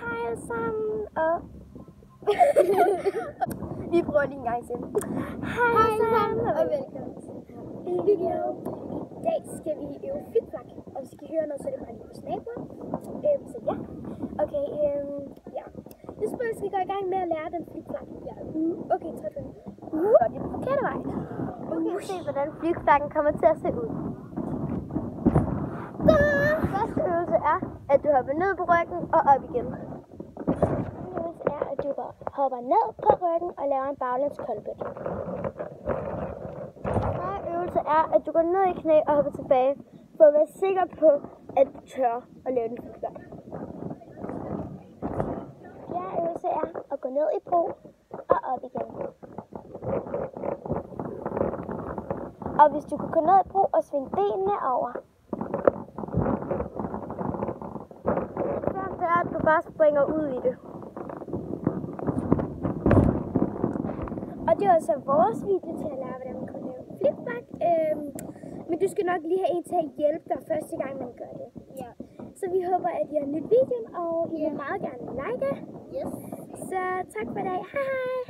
Hej alle sammen, og vi prøver lige en gang til. Hej alle sammen, og velkommen til den her video. I dag skal vi øve flikflak, og hvis I kan høre noget, så er det bare lige på snaber. Så ja, okay, ja. Nu skal vi gå i gang med at lære den flikflak. Ja. Okay, 3, 2, 1. Og det er den forkerte vej. Nu kan vi se, hvordan flikflakken kommer til at se ud. Første øvelse er, at du hopper ned på ryggen og op igen. Anden øvelse er, at du hopper ned på ryggen og laver en baglæns kolbøt. Tredje øvelse er, at du går ned i knæ og hopper tilbage, for at være sikker på, at du tør at lave den flikflak. Fjerde øvelse er at gå ned i bro og op igen. Og hvis du kan gå ned i bro og svinge benene over, det er, at du bare springer ud i det. Og det var så vores video til at lære, hvordan man kan lave flikflak. Men du skal nok lige have en til at hjælpe dig første gang, man gør det. Ja. Så vi håber, at I har nydt videoen, og I vil meget gerne like. Yes. Så tak for i dag. Hej hej!